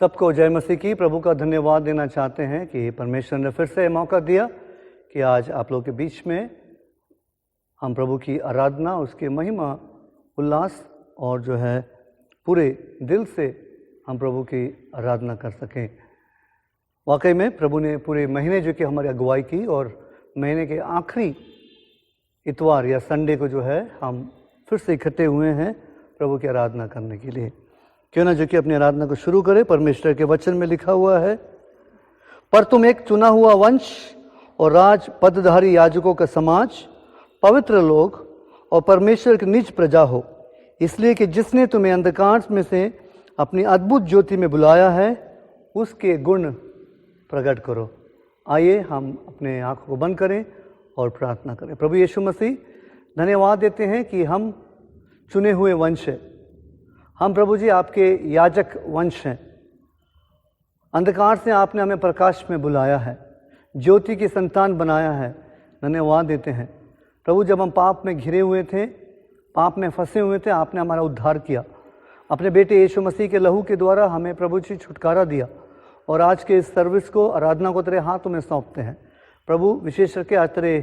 सबको जय मसीह की। प्रभु का धन्यवाद देना चाहते हैं कि परमेश्वर ने फिर से मौका दिया कि आज आप लोग के बीच में हम प्रभु की आराधना, उसकी महिमा, उल्लास और जो है पूरे दिल से हम प्रभु की आराधना कर सकें। वाकई में प्रभु ने पूरे महीने जो कि हमारी अगुवाई की और महीने के आखिरी इतवार या संडे को जो है हम फिर से इकट्ठे हुए हैं प्रभु की आराधना करने के लिए। क्यों ना जो कि अपनी आराधना को शुरू करें। परमेश्वर के वचन में लिखा हुआ है, पर तुम एक चुना हुआ वंश और राज पदधारी याजकों का समाज, पवित्र लोग और परमेश्वर की निज प्रजा हो, इसलिए कि जिसने तुम्हें अंधकार में से अपनी अद्भुत ज्योति में बुलाया है उसके गुण प्रकट करो। आइए हम अपने आंखों को बंद करें और प्रार्थना करें। प्रभु यीशु मसीह, धन्यवाद देते हैं कि हम चुने हुए वंश हैं। हम प्रभु जी आपके याजक वंश हैं। अंधकार से आपने हमें प्रकाश में बुलाया है, ज्योति की संतान बनाया है। धन्यवाद देते हैं प्रभु, जब हम पाप में घिरे हुए थे, पाप में फंसे हुए थे, आपने हमारा उद्धार किया। अपने बेटे यीशु मसीह के लहू के द्वारा हमें प्रभु जी छुटकारा दिया और आज के इस सर्विस को, आराधना को तेरे हाथों में सौंपते हैं। प्रभु विशेष करके आज तेरे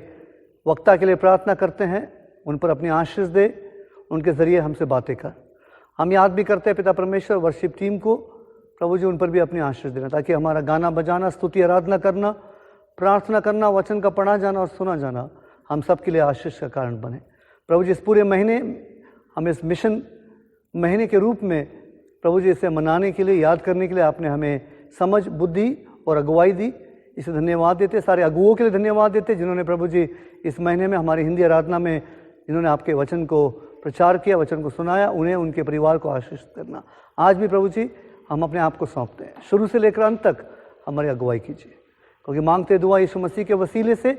वक्ता के लिए प्रार्थना करते हैं, उन पर अपनी आशीष दे, उनके ज़रिए हमसे बातें कर। हम याद भी करते हैं पिता परमेश्वर वर्शिप टीम को, प्रभु जी उन पर भी अपनी आशीष देना, ताकि हमारा गाना बजाना, स्तुति आराधना करना, प्रार्थना करना, वचन का पढ़ा जाना और सुना जाना हम सब के लिए आशीष का कारण बने। प्रभु जी इस पूरे महीने, हम इस मिशन महीने के रूप में प्रभु जी इसे मनाने के लिए, याद करने के लिए आपने हमें समझ, बुद्धि और अगुवाई दी। इसे धन्यवाद देते, सारे अगुओं के लिए धन्यवाद देते जिन्होंने प्रभु जी इस महीने में हमारी हिंदी आराधना में जिन्होंने आपके वचन को प्रचार किया, वचन को सुनाया, उन्हें, उनके परिवार को आशीष करना। आज भी प्रभु जी हम अपने आप को सौंपते हैं, शुरू से लेकर अंत तक हमारी अगुवाई कीजिए, क्योंकि मांगते दुआ यीशु मसीह के वसीले से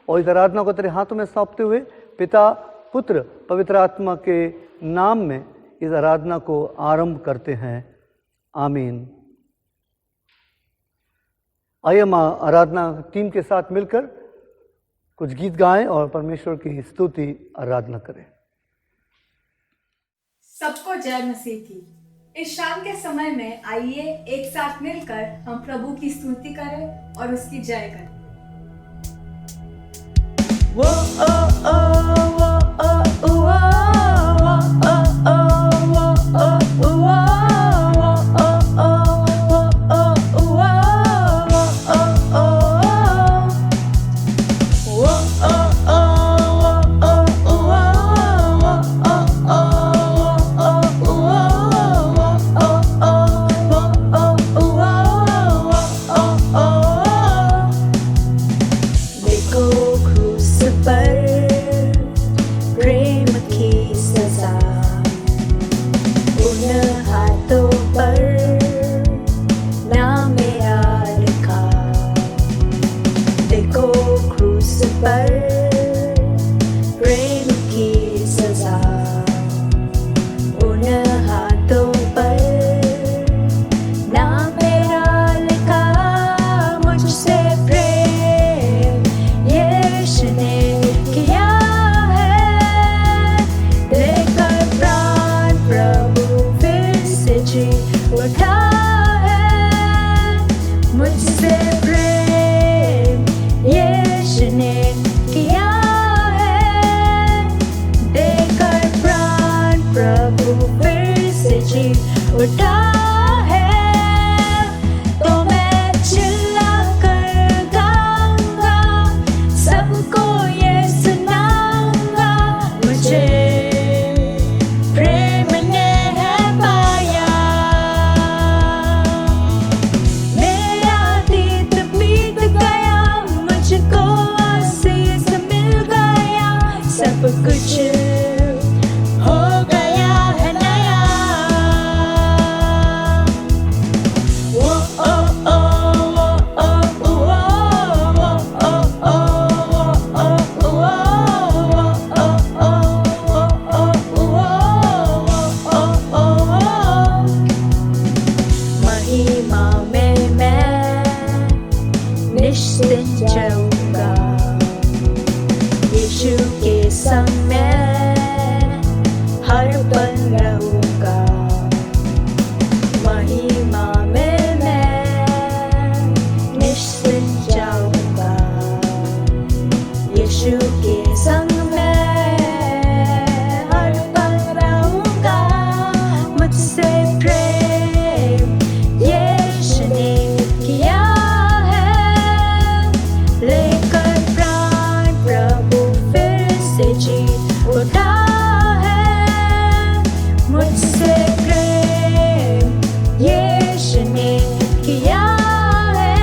और इस आराधना को तेरे हाथों में सौंपते हुए पिता, पुत्र, पवित्र आत्मा के नाम में इस आराधना को आरंभ करते हैं। आमीन। आइए हम आराधना टीम के साथ मिलकर कुछ गीत गाएं और परमेश्वर की स्तुति आराधना करें। सबको जय मसीह की। इस शाम के समय में आइए एक साथ मिलकर हम प्रभु की स्तुति करें और उसकी जय करें। वो ओ ओ वो ओ ओ हर पल रहूंगा महिमा में। मुझसे प्रेम यीशु ने किया है,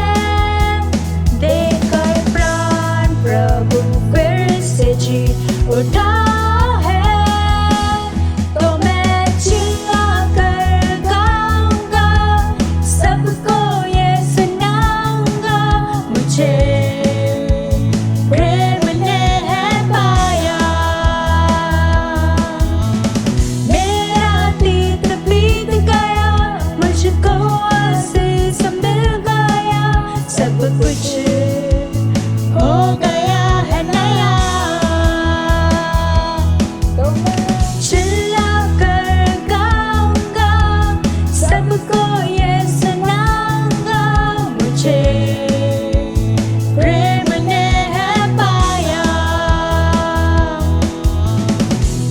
देकर प्राण प्रभु फिर से जी उठा है। तो मैं चिल्ला कर गाऊंगा, सबको ये सुनाऊंगा, मुझे प्रेम ने है पाया। मेरा अतीत बीत गया, मुझको आशीष मिल गया, सब कुछ हो गया है नया। तो मैं चिल्ला कर गाऊंगा, सबको ये सुनाऊंगा, मुझे प्रेम ने है पाया।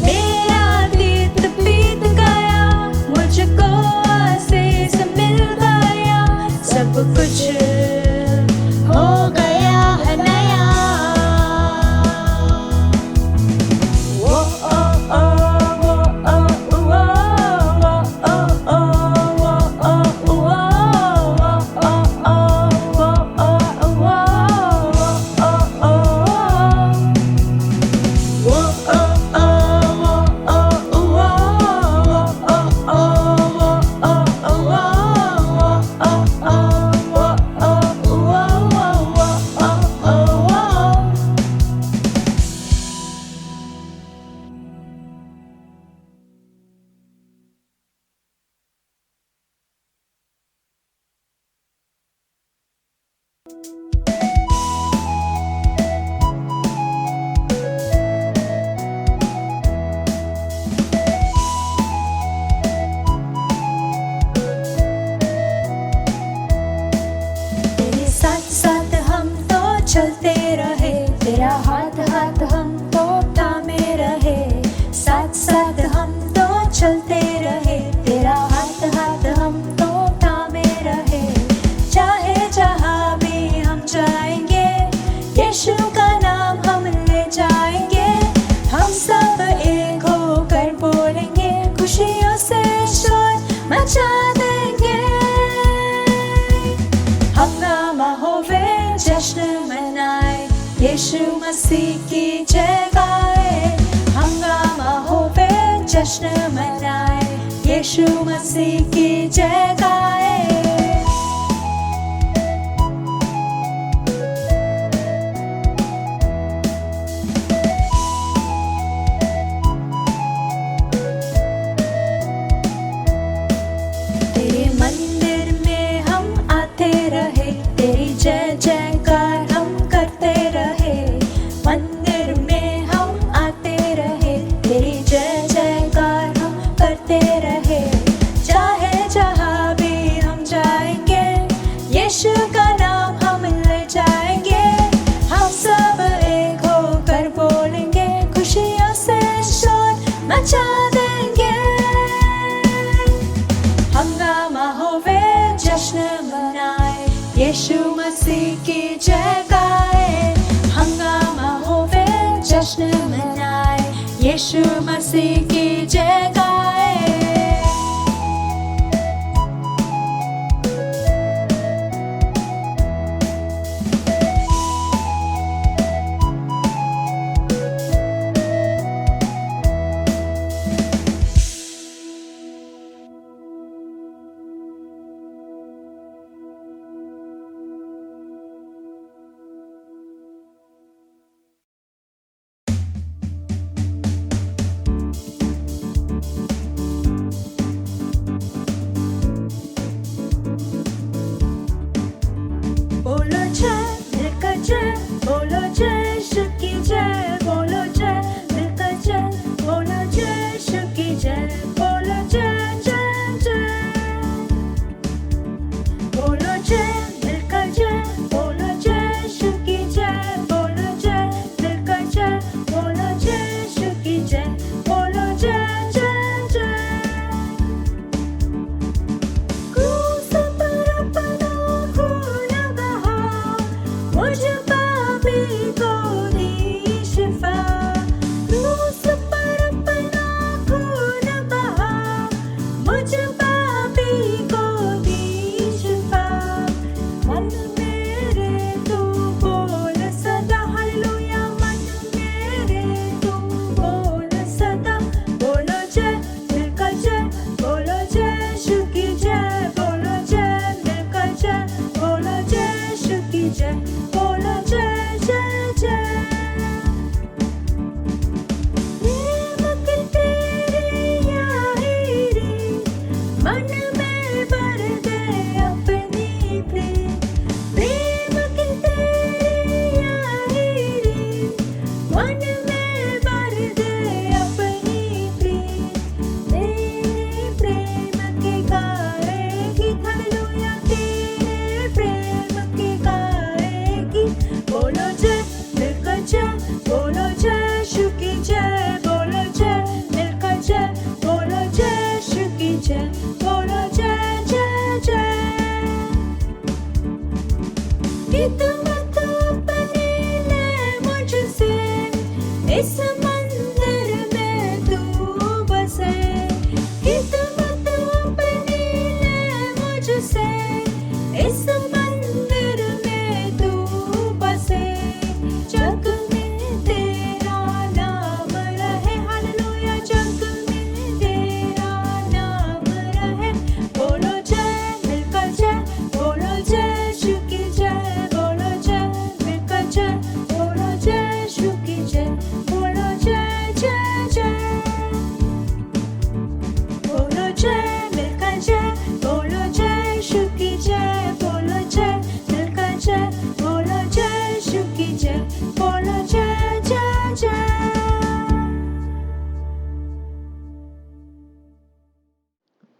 मेरा अतीत बीत गया, मुझको आशीष मिल गया, सब कुछ हो गया है नया। वो ओ ओ वो ओ वो वो ओ ओ वो ओ वो वो ओ ओ वो ओ वो ओ तेरे साथ साथ हम तो चलते रहे, तेरा हाथ हाथ हम तो थामे रहे। साथ साथ हम तो चलते रहे, तेरा हाथ हाथ हम तो थामे रहे। चाहे जहाँ भी हम जाएंगे, यीशु का नाम हम ले जाएंगे। हम सब एक होकर बोलेंगे, खुशियों से शोर मचा देंगे। हंगामा होवे जश्न मनाए, यीशु मसीह की जय गाए। हंगामा होवे जश्न मनाए, यीशु मसीह की जय गाए। तेरे मंदिर में हम आते रहे, तेरी जय जयकार हम करते रहे। मंदिर में हम आते रहे, तेरी जय जयकार हम करते रहे। चाहे जहाँ भी हम जाएंगे, यीशु का नाम हम ले जाएंगे। हम सब एक होकर बोलेंगे, खुशियों से शोर मचा देंगे। हंगामा होवे जश्न मनाए, यीशु मसीह की जय गाए। हंगामा होवे जश्न मनाए, यीशु मसीह की जय गाए।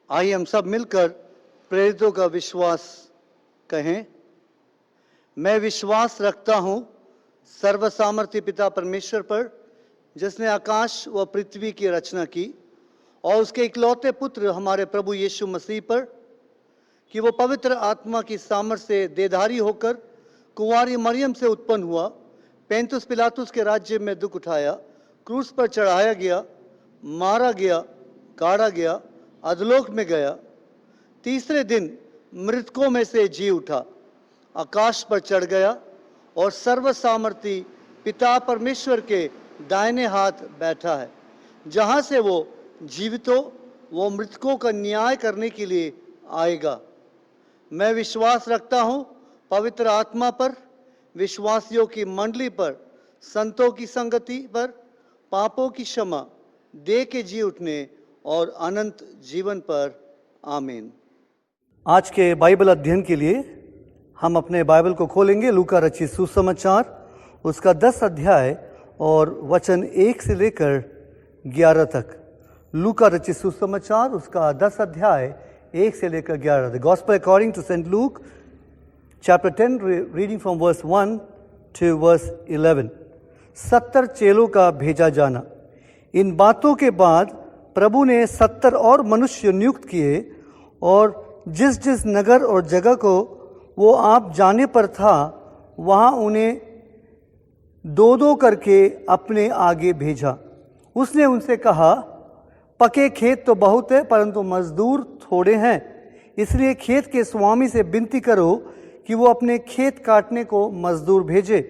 आइए हम सब मिलकर प्रेरितों का विश्वास कहें। मैं विश्वास रखता हूँ सर्वसामर्थी पिता परमेश्वर पर, जिसने आकाश व पृथ्वी की रचना की, और उसके इकलौते पुत्र हमारे प्रभु यीशु मसीह पर, कि वो पवित्र आत्मा की सामर्थ्य से देहधारी होकर कुंवारी मरियम से उत्पन्न हुआ, पेंतुस पिलातुस के राज्य में दुख उठाया, क्रूस पर चढ़ाया गया, मारा गया, गाड़ा गया, अधोलोक में गया, तीसरे दिन मृतकों में से जी उठा, आकाश पर चढ़ गया और सर्वसामर्थी पिता परमेश्वर के दाहिने हाथ बैठा है, जहाँ से वो जीवितों व मृतकों का न्याय करने के लिए आएगा। मैं विश्वास रखता हूँ पवित्र आत्मा पर, विश्वासियों की मंडली पर, संतों की संगति पर, पापों की क्षमा, देह के जी उठने और अनंत जीवन पर। आमीन। आज के बाइबल अध्ययन के लिए हम अपने बाइबल को खोलेंगे लूका रचित सुसमाचार, उसका 10 अध्याय और वचन 1 से लेकर 11 तक। लूका रचित सुसमाचार उसका 10 अध्याय 1 से लेकर 11 तक। Gospel according to Saint Luke chapter 10 reading from verse 1 to verse 11। 70 चेलों का भेजा जाना। इन बातों के बाद प्रभु ने 70 और मनुष्य नियुक्त किए, और जिस जिस नगर और जगह को वो आप जाने पर था, वहाँ उन्हें 2-2 करके अपने आगे भेजा। उसने उनसे कहा, पके खेत तो बहुत है, परंतु मजदूर थोड़े हैं, इसलिए खेत के स्वामी से विनती करो कि वो अपने खेत काटने को मजदूर भेजे।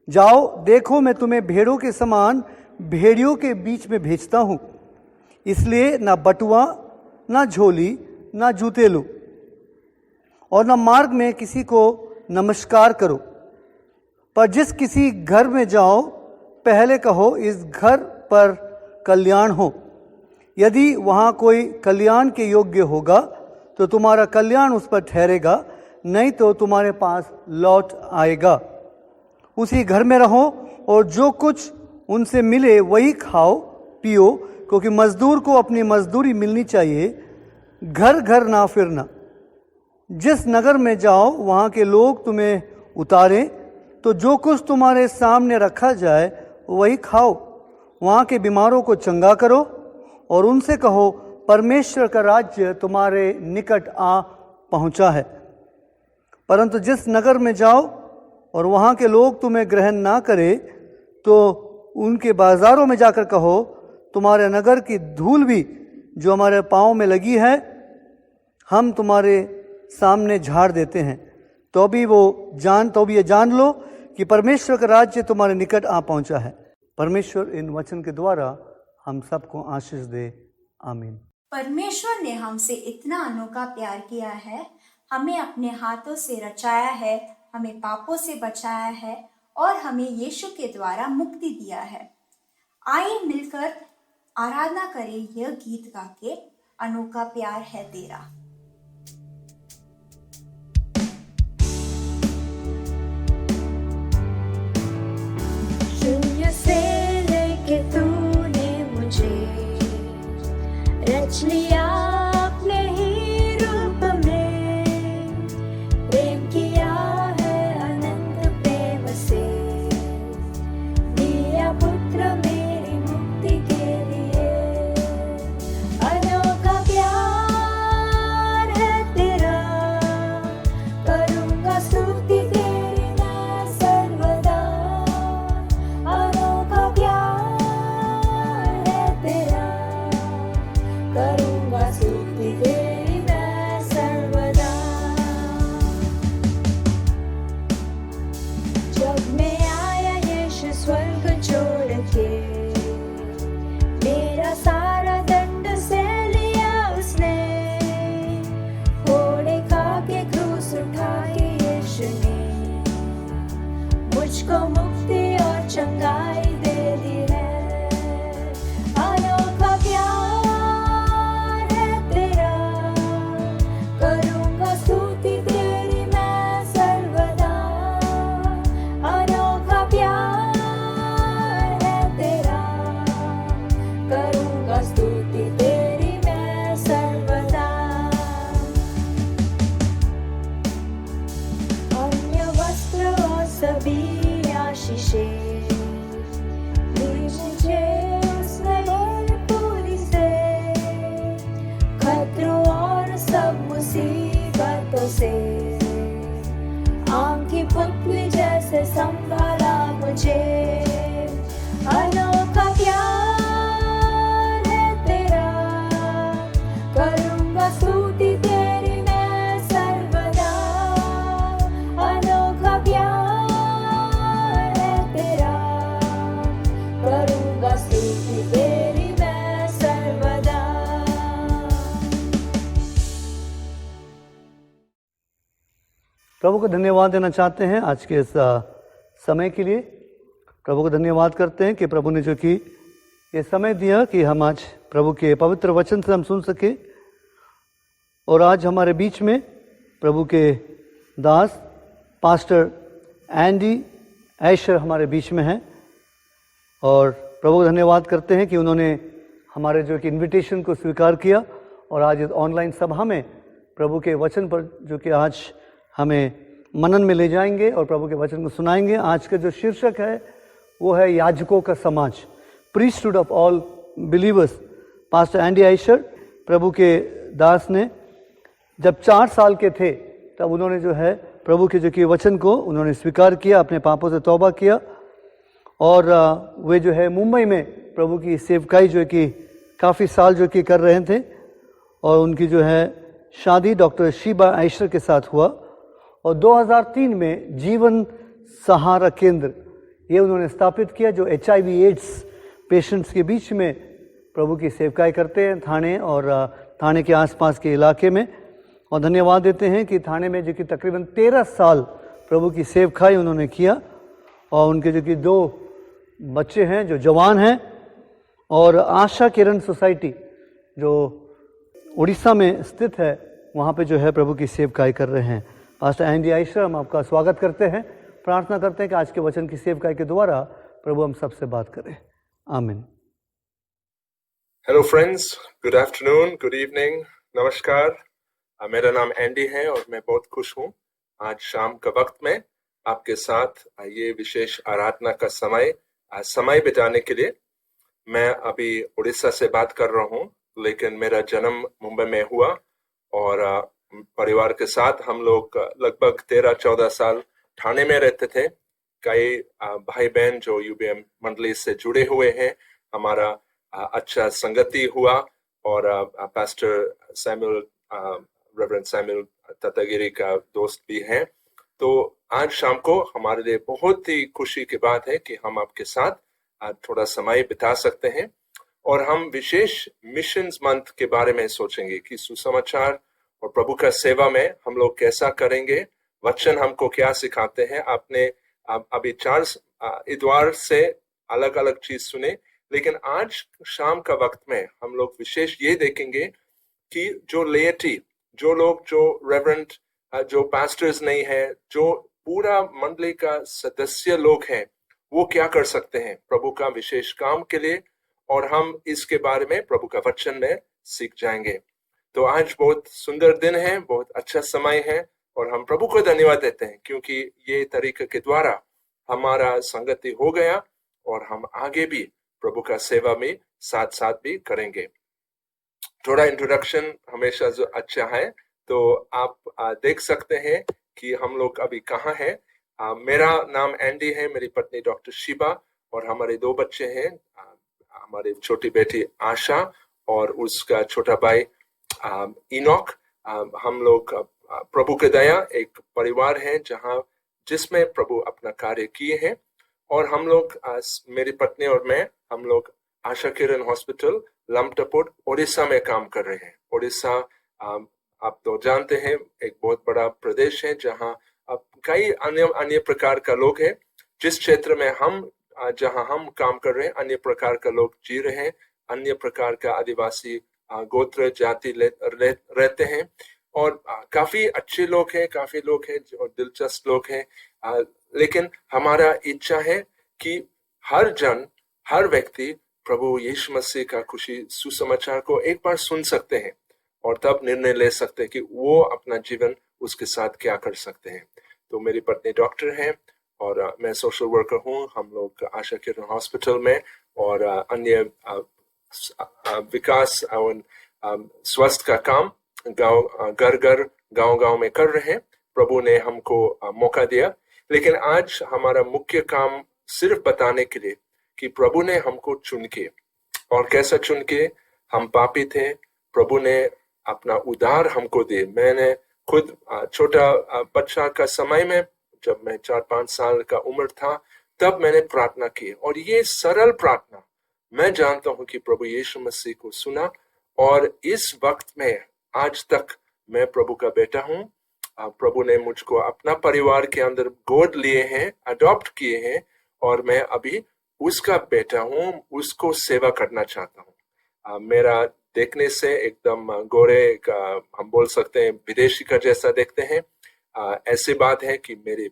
जाओ, देखो मैं तुम्हें भेड़ों के समान भेड़ियों के बीच में भेजता हूँ, इसलिए ना बटुआ, ना झोली, ना जूते लो, और ना मार्ग में किसी को नमस्कार करो। पर जिस किसी घर में जाओ, पहले कहो, इस घर पर कल्याण हो। यदि वहाँ कोई कल्याण के योग्य होगा तो तुम्हारा कल्याण उस पर ठहरेगा, नहीं तो तुम्हारे पास लौट आएगा। उसी घर में रहो और जो कुछ उनसे मिले वही खाओ पियो, क्योंकि मजदूर को अपनी मजदूरी मिलनी चाहिए। घर घर ना फिरना। जिस नगर में जाओ वहाँ के लोग तुम्हें उतारें तो जो कुछ तुम्हारे सामने रखा जाए वही खाओ। वहाँ के बीमारों को चंगा करो और उनसे कहो, परमेश्वर का राज्य तुम्हारे निकट आ पहुँचा है। परंतु जिस नगर में जाओ और वहाँ के लोग तुम्हें ग्रहण ना करें, तो उनके बाज़ारों में जाकर कहो, तुम्हारे नगर की धूल भी जो हमारे पाँव में लगी है, हम तुम्हारे सामने झाड़ देते हैं। तो भी ये जान लो कि परमेश्वर का राज्य तुम्हारे निकट आ पहुँचा है। परमेश्वर इन वचन के द्वारा हम सबको आशीष दे। आमीन। परमेश्वर ने हमसे इतना अनोखा प्यार किया है, हमें अपने हाथों से रचाया है, हमें पापों से बचाया है और हमें यीशु के द्वारा मुक्ति दिया है। आइए मिलकर आराधना करें यह गीत गा के, अनोखा प्यार है तेरा। शून्य से लेके तूने मुझे रच लिया अपने ही रूप में, प्रेम किया है अनंत प्रेम से, दिया पुत्र मेरी मुक्ति के लिए। अनोखा प्यार है तेरा, करूँगा स्तुति तेरी मैं सर्वदा। अनोखा प्यार है तेरा, करूँगा प्रभु को धन्यवाद देना चाहते हैं आज के इस समय के लिए। प्रभु को धन्यवाद करते हैं कि प्रभु ने जो कि ये समय दिया कि हम आज प्रभु के पवित्र वचन से हम सुन सके। और आज हमारे बीच में प्रभु के दास पास्टर एंडी ऐशर हमारे बीच में हैं और प्रभु को धन्यवाद करते हैं कि उन्होंने हमारे जो कि इनविटेशन को स्वीकार किया और आज इस ऑनलाइन सभा में प्रभु के वचन पर जो कि आज हमें मनन में ले जाएंगे और प्रभु के वचन को सुनाएंगे। आज का जो शीर्षक है वो है याजकों का समाज, priesthood of all believers. Pastor Andy Asher प्रभु के दास ने जब 4 साल के थे तब उन्होंने जो है प्रभु के जो कि वचन को उन्होंने स्वीकार किया, अपने पापों से तौबा किया और वे जो है मुंबई में प्रभु की सेवकाई जो कि काफ़ी साल जो कि कर रहे थे और उनकी जो है शादी डॉक्टर शीबा ऐशर के साथ हुआ और 2003 में जीवन सहारा केंद्र ये उन्होंने स्थापित किया जो HIV एड्स पेशेंट्स के बीच में प्रभु की सेवकाई करते हैं थाने और थाने के आसपास के इलाके में। और धन्यवाद देते हैं कि थाने में जो कि तकरीबन 13 साल प्रभु की सेवकाई उन्होंने किया और उनके जो कि 2 बच्चे हैं जो जवान हैं। और आशा किरण सोसाइटी जो उड़ीसा में स्थित है वहाँ पे जो है प्रभु की सेवकाई कर रहे हैं। पास्टर एंडी ऐशर हम आपका स्वागत करते हैं, प्रार्थना करते हैं कि आज के वचन की सेवकाई के द्वारा प्रभु हम सबसे बात करें। आमीन। Hello friends, good afternoon, good evening, नमस्कार। मेरा नाम एंडी है और मैं बहुत खुश हूँ आज शाम का वक्त में आपके साथ ये विशेष आराधना का समय बिताने के लिए। मैं अभी उड़ीसा से बात कर रहा हूँ लेकिन मेरा जन्म मुंबई में हुआ और परिवार के साथ हम लोग लगभग 13-14 साल ठाणे में रहते थे। कई भाई बहन जो UBM मंडली से जुड़े हुए हैं, हमारा अच्छा संगति हुआ और पास्टर सैमुअल रेवरेंड सैमुअल ततागिरी का दोस्त भी हैं। तो आज शाम को हमारे लिए बहुत ही खुशी की बात है कि हम आपके साथ थोड़ा समय बिता सकते हैं और हम विशेष मिशंस मंथ के बारे में सोचेंगे कि सुसमाचार और प्रभु का सेवा में हम लोग कैसा करेंगे, वचन हमको क्या सिखाते हैं। आपने अभी 4 इतवार से अलग अलग चीज सुने, लेकिन आज शाम का वक्त में हम लोग विशेष ये देखेंगे कि जो लेटी, जो लोग जो रेवरेंड, जो पास्टर्स नहीं है, जो पूरा मंडली का सदस्य लोग हैं, वो क्या कर सकते हैं प्रभु का विशेष काम के लिए। और हम इसके बारे में प्रभु का वचन में सीख जाएंगे। तो आज बहुत सुंदर दिन है, बहुत अच्छा समय है और हम प्रभु को धन्यवाद देते हैं क्योंकि ये तरीके के द्वारा हमारा संगति हो गया और हम आगे भी प्रभु का सेवा में साथ साथ भी करेंगे। थोड़ा इंट्रोडक्शन हमेशा जो अच्छा है, तो आप देख सकते हैं कि हम लोग अभी कहाँ हैं। मेरा नाम एंडी है, मेरी पत्नी डॉक्टर शीबा और हमारे 2 बच्चे हैं, हमारी छोटी बेटी आशा और उसका छोटा भाई इनॉक। हम लोग प्रभु के दया एक परिवार है जिसमें प्रभु अपना कार्य किए हैं और हम लोग मेरी पत्नी और मैं हम लोग आशा किरण हॉस्पिटल लमटपुर उड़ीसा में काम कर रहे हैं। उड़ीसा आप तो जानते हैं एक बहुत बड़ा प्रदेश है जहाँ कई अन्य प्रकार का लोग हैं। जिस क्षेत्र में जहाँ हम काम कर रहे हैं अन्य प्रकार का लोग जी रहे हैं, अन्य प्रकार का आदिवासी गोत्र जाति रहते हैं और काफी अच्छे लोग हैं, काफी लोग हैं और दिलचस्प लोग हैं। लेकिन हमारा इच्छा है कि हर व्यक्ति प्रभु यीशु मसीह का खुशी सुसमाचार को एक बार सुन सकते हैं और तब निर्णय ले सकते हैं कि वो अपना जीवन उसके साथ क्या कर सकते हैं। तो मेरी पत्नी डॉक्टर है और मैं सोशल वर्कर हूँ। हम लोग आशा किरण हॉस्पिटल में और अन्य विकास और स्वास्थ्य का काम गांव में कर रहे हैं। प्रभु ने हमको मौका दिया, लेकिन आज हमारा मुख्य काम सिर्फ बताने के लिए कि प्रभु ने हमको चुन के और कैसा चुन के। हम पापी थे, प्रभु ने अपना उद्धार हमको दिए। मैंने खुद छोटा बच्चा का समय में जब मैं 4-5 साल का उम्र था तब मैंने प्रार्थना की और ये सरल प्रार्थना मैं जानता हूं कि प्रभु यीशु मसीह को सुना और इस वक्त में आज तक मैं प्रभु का बेटा हूं। प्रभु ने मुझको अपना परिवार के अंदर गोद लिए हैं, अडॉप्ट किए हैं, और मैं अभी उसका बेटा हूँ, उसको सेवा करना चाहता हूँ। मेरा देखने से एकदम गोरे हम बोल सकते हैं विदेशी का जैसा देखते हैं। ऐसी बात है कि मेरे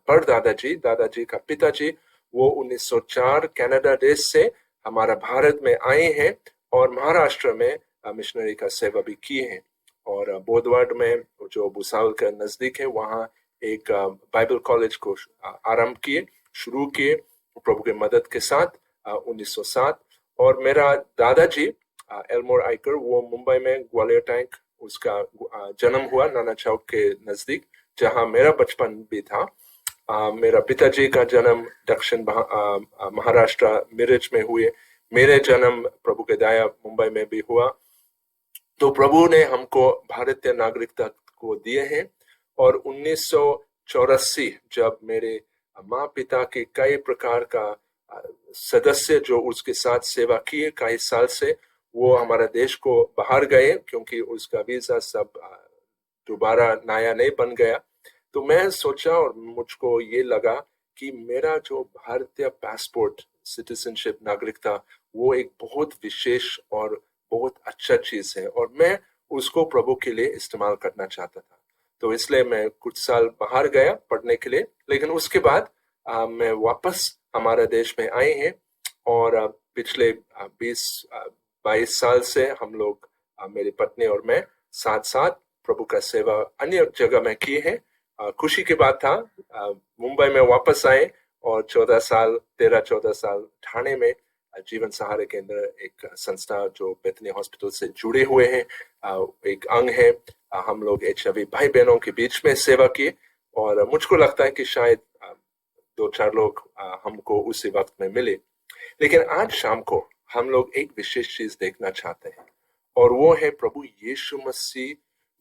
दादाजी का पिताजी वो 1904 कनाडा देश से हमारा भारत में आए हैं और महाराष्ट्र में मिशनरी का सेवा भी किए हैं। और बोधवाड़ में जो भुसावल के नजदीक है वहाँ एक बाइबल कॉलेज को आरंभ किए, शुरू किए प्रभु के मदद के साथ 1907। और मेरा दादाजी एल्मोर आइकर वो मुंबई में ग्वालियर टैंक उसका जन्म हुआ नाना चौक के नजदीक, जहाँ मेरा बचपन भी था। मेरा पिताजी का जन्म दक्षिण महाराष्ट्र मिरज में हुए, मेरे जन्म प्रभु के दया मुंबई में भी हुआ। तो प्रभु ने हमको भारतीय नागरिकता को दिए हैं। और 1984 जब मेरे माँ पिता के कई प्रकार का सदस्य जो उसके साथ सेवा किए कई साल से, वो हमारा देश को बाहर गए क्योंकि उसका वीजा सब दोबारा नया नहीं बन गया। तो मैं सोचा और मुझको ये लगा कि मेरा जो भारतीय पासपोर्ट सिटीजनशिप नागरिकता वो एक बहुत विशेष और बहुत अच्छा चीज है और मैं उसको प्रभु के लिए इस्तेमाल करना चाहता था। तो इसलिए मैं कुछ साल बाहर गया पढ़ने के लिए, लेकिन उसके बाद मैं वापस हमारा देश में आए हैं और पिछले 20-22 साल से हम लोग मेरी पत्नी और मैं साथ साथ प्रभु का सेवा अन्य जगह में किए हैं। खुशी की बात था, मुंबई में वापस आए और 13-14 साल ठाणे में जीवन सहारे केंद्र एक संस्था जो बेथनी हॉस्पिटल से जुड़े हुए हैं, एक अंग है। हम लोग HIV भाई बहनों के बीच में सेवा किए और मुझको लगता है कि शायद 2-4 लोग हमको उसी वक्त में मिले। लेकिन आज शाम को हम लोग एक विशेष चीज देखना चाहते हैं और वो है प्रभु यीशु मसीह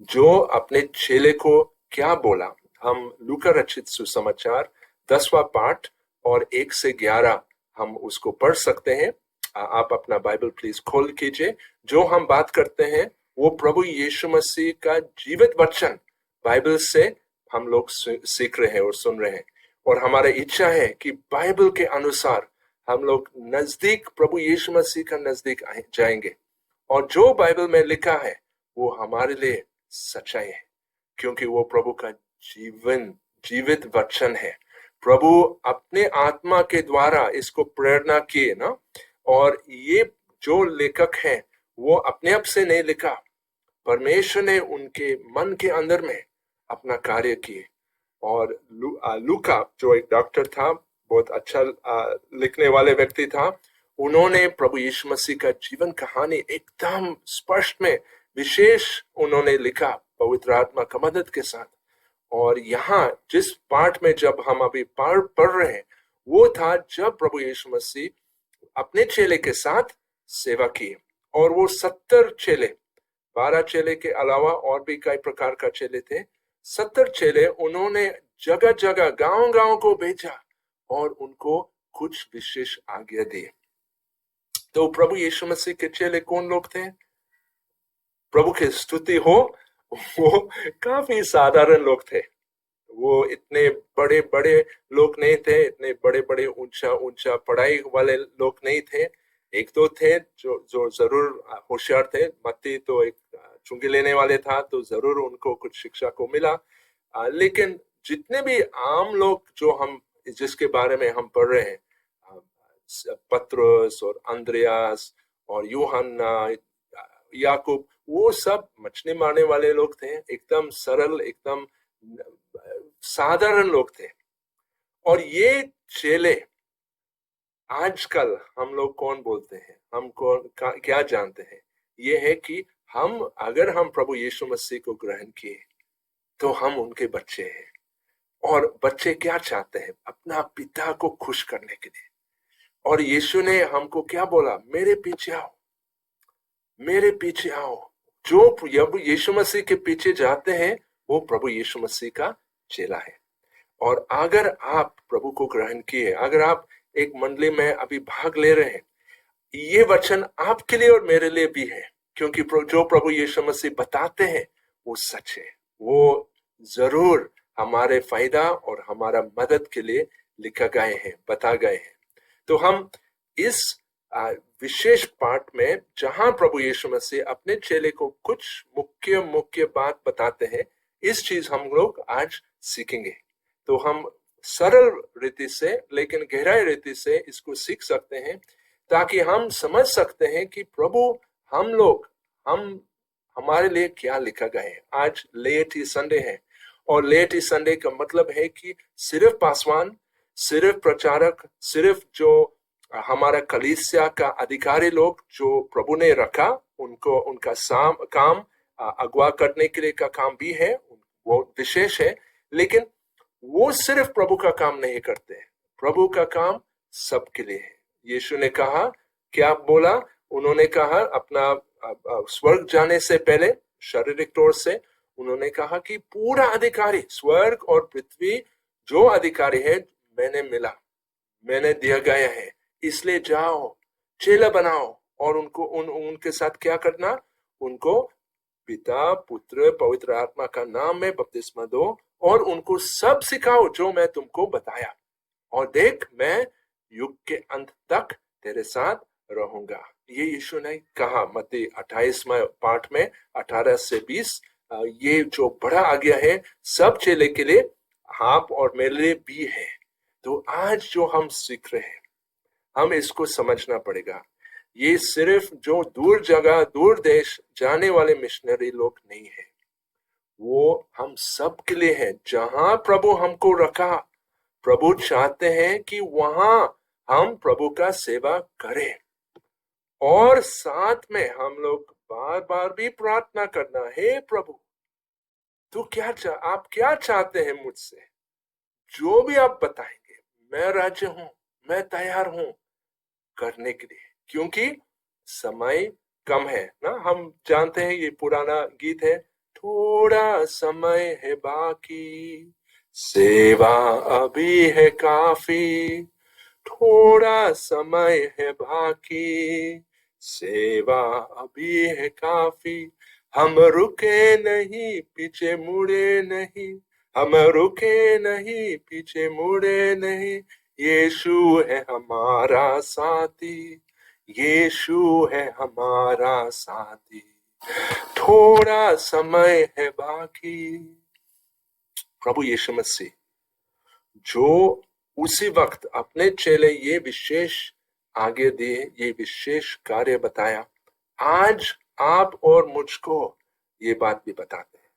जो अपने चेले को क्या बोला। हम लूका रचित सुसमाचार 10वां पाठ और 1 से 11 हम उसको पढ़ सकते हैं। आप अपना बाइबल प्लीज खोल कीजिए। जो हम बात करते हैं वो प्रभु यीशु मसीह का जीवित वचन बाइबल से हम लोग सीख रहे हैं और सुन रहे हैं, और हमारा इच्छा है कि बाइबल के अनुसार हम लोग नजदीक प्रभु यीशु मसीह का नजदीक जाएंगे और जो बाइबल में लिखा है वो हमारे लिए सच्चाई है, क्योंकि वो प्रभु का जीवित वचन है। प्रभु अपने आत्मा के द्वारा इसको प्रेरणा किए ना, और ये जो लेखक हैं वो अपने आप से नहीं लिखा, परमेश्वर ने उनके मन के अंदर में अपना कार्य किए। और लूका जो एक डॉक्टर था, बहुत अच्छा लिखने वाले व्यक्ति था, उन्होंने प्रभु यीशु मसीह का जीवन कहानी एकदम स्पष्ट में विशेष उन्होंने लिखा पवित्र आत्मा का मदद के साथ। और यहाँ जिस पाठ में जब हम अभी पढ़ रहे हैं वो था जब प्रभु यीशु मसीह अपने चेले के साथ सेवा की, और वो 70 चेले, 12 चेले के अलावा और भी कई प्रकार का चेले थे, 70 चेले उन्होंने जगह जगह गांव को भेजा और उनको कुछ विशेष आज्ञा दी। तो प्रभु यीशु मसीह के चेले कौन लोग थे? प्रभु की स्तुति हो, वो काफी साधारण लोग थे। वो इतने बड़े बड़े लोग नहीं थे, इतने बड़े बड़े ऊंचा पढ़ाई वाले लोग नहीं थे। एक दो थे जो जरूर होशियार थे। मत्ती तो एक चुंगी लेने वाले था, तो जरूर उनको कुछ शिक्षा को मिला। लेकिन जितने भी आम लोग जो हम जिसके बारे में हम पढ़ रहे हैं, पत्रुस और अंद्रयास और यूहन्ना, याकूब, वो सब मछली मारने वाले लोग थे, एकदम सरल, एकदम साधारण लोग थे। और ये चेले आजकल हम लोग कौन बोलते हैं, हम क्या जानते हैं? ये है कि अगर हम प्रभु यीशु मसीह को ग्रहण किए तो हम उनके बच्चे हैं। और बच्चे क्या चाहते हैं? अपना पिता को खुश करने के लिए। और यीशु ने हमको क्या बोला? मेरे पीछे आओ, मेरे पीछे आओ। जो यीशु मसीह के पीछे जाते हैं वो प्रभु यीशु मसीह का चेला है। और अगर आप प्रभु को ग्रहण किए, अगर आप एक मंडली में अभी भाग ले रहे हैं, ये वचन आपके लिए और मेरे लिए भी है, क्योंकि जो प्रभु यीशु मसीह बताते हैं वो सच है, वो जरूर हमारे फायदा और हमारा मदद के लिए लिखा गए हैं, बता गए हैं। तो हम इस विशेष पाठ में जहां प्रभु यीशु मसीह अपने चेले को कुछ मुख्य बात बताते हैं, इस चीज हम लोग आज सीखेंगे। तो हम सरल रीति से लेकिन गहराई रीति से इसको सीख सकते हैं, ताकि हम समझ सकते हैं कि प्रभु हमारे लिए क्या लिखा गया है। आज लेटी संडे है, और लेटी संडे का मतलब है कि सिर्फ पासवान, सिर्फ प्रचारक, सिर्फ जो हमारा कलीसिया का अधिकारी लोग जो प्रभु ने रखा, उनको उनका काम अगवा करने के लिए का काम भी है, वो विशेष है, लेकिन वो सिर्फ प्रभु का काम नहीं करते हैं, प्रभु का काम सबके लिए है। यीशु ने कहा, क्या बोला? उन्होंने कहा अपना स्वर्ग जाने से पहले शारीरिक तौर से उन्होंने कहा कि पूरा अधिकारी स्वर्ग और पृथ्वी जो अधिकारी है मैंने दिया गया है, इसलिए जाओ चेला बनाओ और उनके साथ क्या करना? उनको पिता पुत्र पवित्र आत्मा का नाम में बपतिस्मा दो और उनको सब सिखाओ जो मैं तुमको बताया, और देख मैं युग के अंत तक तेरे साथ रहूंगा। ये यीशु ने कहा मत्ती 28वें पाठ में 18 से 20। ये जो बड़ा आज्ञा है सब चेले के लिए, आप और मेरे लिए भी है। तो आज जो हम सीख रहे हैं, हम इसको समझना पड़ेगा। ये सिर्फ जो दूर जगह दूर देश जाने वाले मिशनरी लोग नहीं है, वो हम सब के लिए है। जहां प्रभु हमको रखा, प्रभु चाहते हैं कि वहां हम प्रभु का सेवा करें, और साथ में हम लोग बार बार भी प्रार्थना करना, हे प्रभु तू आप क्या चाहते हैं मुझसे? जो भी आप बताएंगे मैं राजी हूं, मैं तैयार हूं करने के लिए, क्योंकि समय कम है ना। हम जानते हैं, ये पुराना गीत है, थोड़ा समय है बाकी, सेवा अभी है काफी, थोड़ा समय है बाकी, सेवा अभी है काफी, हम रुके नहीं पीछे मुड़े नहीं, हम रुके नहीं पीछे मुड़े नहीं, यीशु है हमारा साथी, यीशु है हमारा साथी, थोड़ा समय है बाकी। प्रभु यीशु मसीह जो उसी वक्त अपने चेले ये विशेष आगे दिए, ये विशेष कार्य बताया, आज आप और मुझको ये बात भी बताते हैं,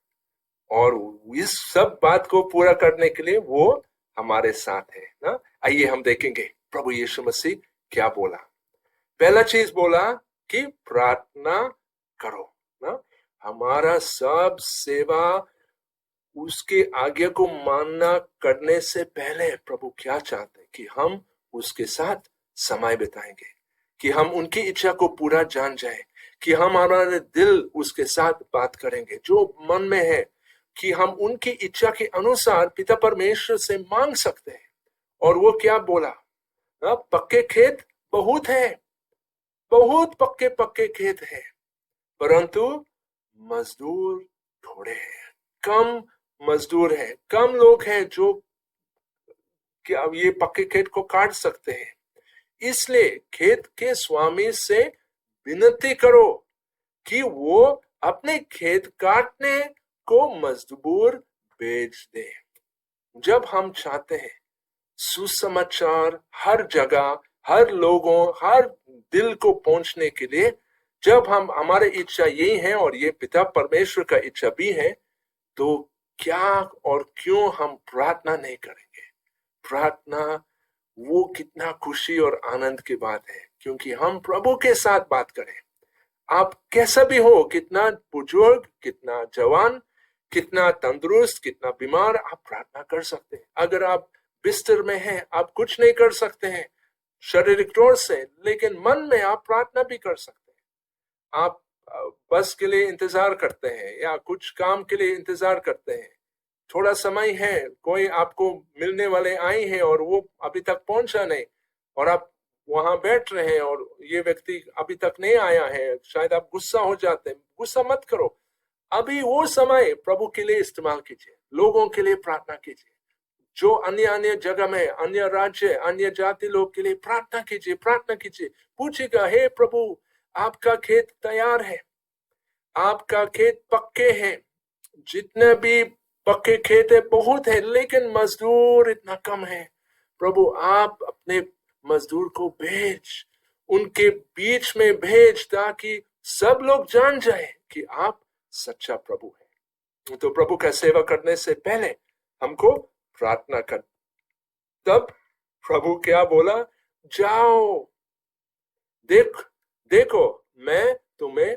और इस सब बात को पूरा करने के लिए वो हमारे साथ है ना। आइए हम देखेंगे प्रभु यीशु मसीह क्या बोला। पहला चीज बोला कि प्रार्थना करो ना। हमारा सब सेवा उसके आज्ञा को मानना करने से पहले प्रभु क्या चाहते हैं कि हम उसके साथ समय बिताएंगे, कि हम उनकी इच्छा को पूरा जान जाए, कि हम हमारे दिल उसके साथ बात करेंगे जो मन में है, कि हम उनकी इच्छा के अनुसार पिता परमेश्वर से मांग सकते हैं। और वो क्या बोला? पक्के खेत बहुत है, बहुत पक्के खेत है, परंतु मजदूर थोड़े हैं, कम मजदूर है, कम लोग हैं जो क्या ये पक्के खेत को काट सकते हैं। इसलिए खेत के स्वामी से विनती करो कि वो अपने खेत काटने को मजदूर भेज दे। जब हम चाहते हैं सुसमाचार हर जगह, हर लोगों, हर दिल को पहुंचने के लिए, जब हम हमारी इच्छा यही है और ये पिता परमेश्वर का इच्छा भी है, तो क्या और क्यों हम प्रार्थना नहीं करेंगे? प्रार्थना वो कितना खुशी और आनंद की बात है, क्योंकि हम प्रभु के साथ बात करें। आप कैसा भी हो, कितना बुजुर्ग, कितना जवान, कितना तंदुरुस्त, कितना बीमार, आप प्रार्थना कर सकते हैं। अगर आप बिस्तर में हैं, आप कुछ नहीं कर सकते हैं शारीरिक तौर से, लेकिन मन में आप प्रार्थना भी कर सकते हैं। आप बस के लिए इंतजार करते हैं या कुछ काम के लिए इंतजार करते हैं, थोड़ा समय है, कोई आपको मिलने वाले आए हैं और वो अभी तक पहुंचा नहीं, और आप वहां बैठ रहे हैं और ये व्यक्ति अभी तक नहीं आया है, शायद आप गुस्सा हो जाते हैं। गुस्सा मत करो, अभी वो समय प्रभु के लिए इस्तेमाल कीजिए, लोगों के लिए प्रार्थना कीजिए, जो अन्य अन्य जगह में, अन्य राज्य, अन्य जाति लोग के लिए प्रार्थना कीजिए, प्रार्थना कीजिए। पूछिएगा, हे प्रभु आपका खेत तैयार है, आपका खेत पक्के हैं, जितने भी पक्के खेत है बहुत है, लेकिन मजदूर इतना कम है। प्रभु आप अपने मजदूर को भेज, उनके बीच में भेज, ताकि सब लोग जान जाए कि आप सच्चा प्रभु है। तो प्रभु का सेवा करने से पहले हमको प्रार्थना कर। तब प्रभु क्या बोला, जाओ, देखो मैं तुम्हें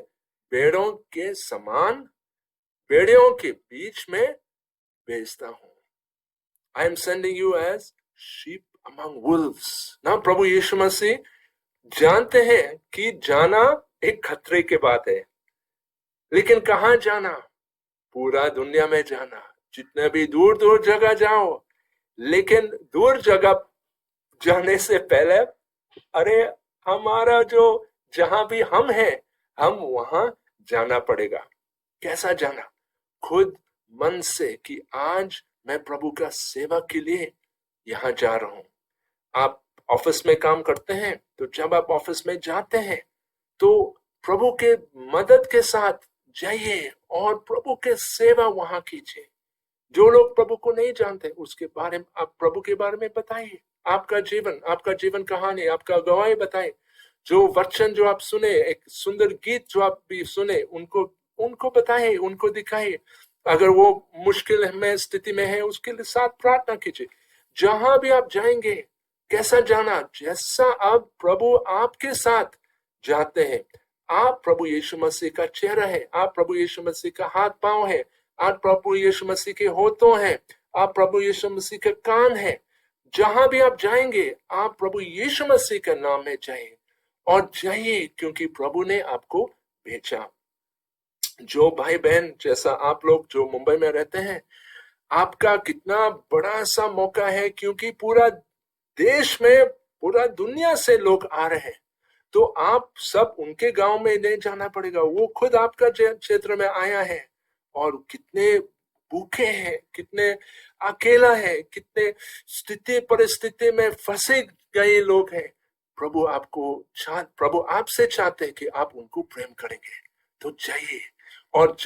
भेड़ों के समान भेड़ियों के बीच में भेजता हूं। I am sending you as sheep among wolves. ना प्रभु यीशु मसीह जानते हैं कि जाना एक खतरे की बात है, लेकिन कहां जाना? पूरा दुनिया में जाना, जितने भी दूर दूर जगह जाओ। लेकिन दूर जगह जाने से पहले अरे हमारा जो जहां भी हम हैं, हम वहां जाना पड़ेगा। कैसा जाना? खुद मन से कि आज मैं प्रभु का सेवा के लिए यहां जा रहा हूं। आप ऑफिस में काम करते हैं, तो जब आप ऑफिस में जाते हैं तो प्रभु के मदद के साथ जाइए और प्रभु के सेवा वहां कीजिए। जो लोग प्रभु को नहीं जानते उसके बारे में आप प्रभु के बारे में बताइए। आपका जीवन कहानी, आपका गवाही बताइए। जो वचन जो आप सुने, एक सुंदर गीत जो आप भी सुने, उनको बताइए, उनको दिखाइए। अगर वो मुश्किल में स्थिति में है, उसके साथ प्रार्थना कीजिए। जहां भी आप जाएंगे, कैसा जाना? जैसा अब प्रभु आपके साथ जाते हैं। आप प्रभु यीशु मसीह का चेहरा है, आप प्रभु यीशु मसीह का हाथ पांव है, आप प्रभु यीशु मसीह के होठों हैं, आप प्रभु यीशु मसीह के कान है। जहां भी आप जाएंगे, आप प्रभु यीशु मसीह का नाम में जाइए और जाइए, क्योंकि प्रभु ने आपको भेजा। जो भाई बहन जैसा आप लोग जो मुंबई में रहते हैं, आपका कितना बड़ा सा मौका है, क्योंकि पूरा देश में, पूरा दुनिया से लोग आ रहे हैं। तो आप सब उनके गांव में नहीं जाना पड़ेगा, वो खुद आपका क्षेत्र में आया है। और कितने भूखे हैं, कितने अकेला है, कितने स्थिति परिस्थिति में फंसे गए लोग हैं। प्रभु आपसे चाहते हैं कि आप उनको प्रेम करेंगे। तो जाइए, और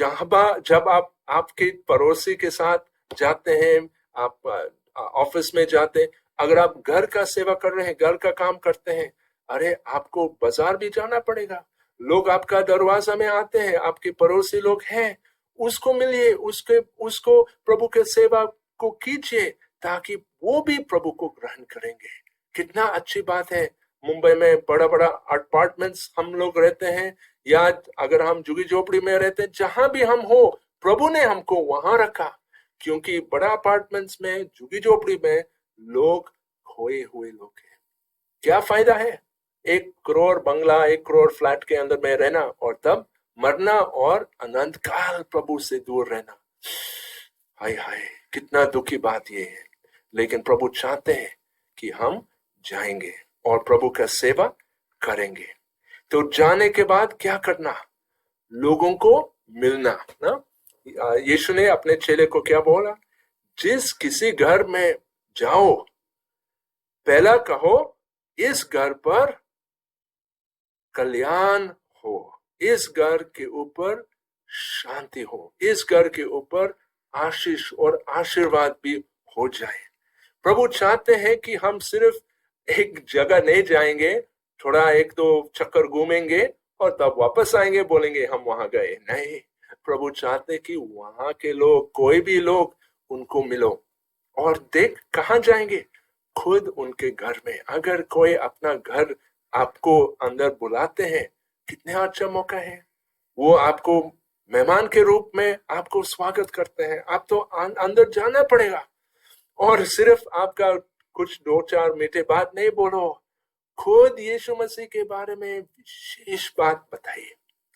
जब आप आपके पड़ोसी के साथ जाते हैं, आप ऑफिस में जाते हैं, अगर आप घर का सेवा कर रहे हैं, घर का काम करते हैं, अरे आपको बाजार भी जाना पड़ेगा। लोग आपका दरवाजा में आते हैं, आपके पड़ोसी लोग हैं, उसको मिलिए, उसको प्रभु के सेवा को कीजिए, ताकि वो भी प्रभु को ग्रहण करेंगे। कितना अच्छी बात है। मुंबई में बड़ा बड़ा अपार्टमेंट्स हम लोग रहते हैं, या अगर हम झुग्गी झोपड़ी में रहते हैं, जहां भी हम हो, प्रभु ने हमको वहां रखा। क्योंकि बड़ा अपार्टमेंट्स में, झुग्गी झोपड़ी में लोग खोए हुए लोग हैं। क्या फायदा है 1 करोड़ बंगला, 1 करोड़ फ्लैट के अंदर में रहना, और तब मरना और अनंत काल प्रभु से दूर रहना। हाय हाय, कितना दुखी बात ये है। लेकिन प्रभु चाहते हैं कि हम जाएंगे और प्रभु का सेवा करेंगे। तो जाने के बाद क्या करना? लोगों को मिलना ना। यीशु ने अपने चेले को क्या बोला? जिस किसी घर में जाओ, पहला कहो इस घर पर कल्याण हो, इस घर के ऊपर शांति हो, इस घर के ऊपर आशीष और आशीर्वाद भी हो जाए। प्रभु चाहते हैं कि हम सिर्फ एक जगह नहीं जाएंगे, थोड़ा 1-2 चक्कर घूमेंगे और तब वापस आएंगे, बोलेंगे हम वहां गए। नहीं, प्रभु चाहते कि वहां के लोग, कोई भी लोग, उनको मिलो। और देख कहां जाएंगे? खुद उनके घर में। अगर कोई अपना घर आपको अंदर बुलाते हैं, कितने अच्छा मौका है। वो आपको मेहमान के रूप में आपको स्वागत करते हैं। आप तो अंदर जाना पड़ेगा, और सिर्फ आपका कुछ 2-4 मीठे बात नहीं बोलो, खुद यीशु मसीह के बारे में विशेष बात बताइए।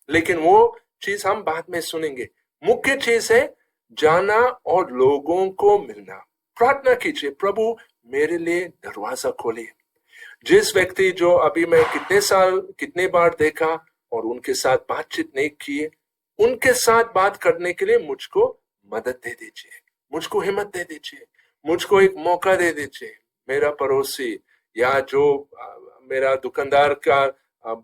लेकिन वो चीज हम बाद में सुनेंगे। मुख्य चीज है जाना और लोगों को मिलना। प्रार्थना कीजिए, प्रभु मेरे लिए दरवाजा खोलिए। जिस व्यक्ति जो अभी मैं कितने बार देखा और उनके साथ बातचीत नहीं किए, उनके साथ बात करने के लिए मुझको मदद दे दीजिए, मुझको हिम्मत दे दीजिए, मुझको एक मौका दे दीजिए। मेरा पड़ोसी या जो मेरा दुकानदार का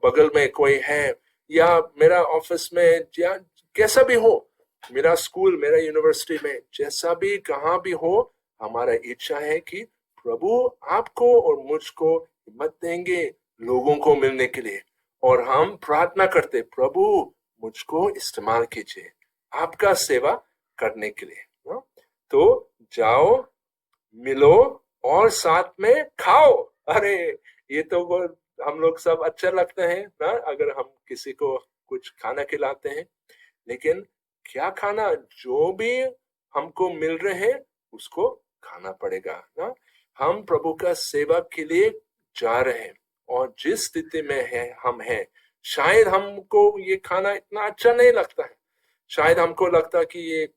बगल में कोई है, या मेरा ऑफिस में, या कैसा भी हो, मेरा स्कूल, मेरा यूनिवर्सिटी में, जैसा भी कहाँ भी हो, हमारा इच्छा है कि प्रभु आपको और मुझको हिम्मत देंगे लोगों को मिलने के लिए। और हम प्रार्थना करते, प्रभु मुझको इस्तेमाल कीजिए आपका सेवा करने के लिए। तो जाओ, मिलो और साथ में खाओ। अरे ये तो हम लोग सब अच्छा लगता है ना, अगर हम किसी को कुछ खाना खिलाते हैं। लेकिन क्या खाना, जो भी हमको मिल रहे हैं उसको खाना पड़ेगा ना। हम प्रभु का सेवा के लिए जा रहे हैं, और जिस स्थिति में है हम हैं, शायद हमको ये खाना इतना अच्छा नहीं लगता है, शायद हमको लगता कि ये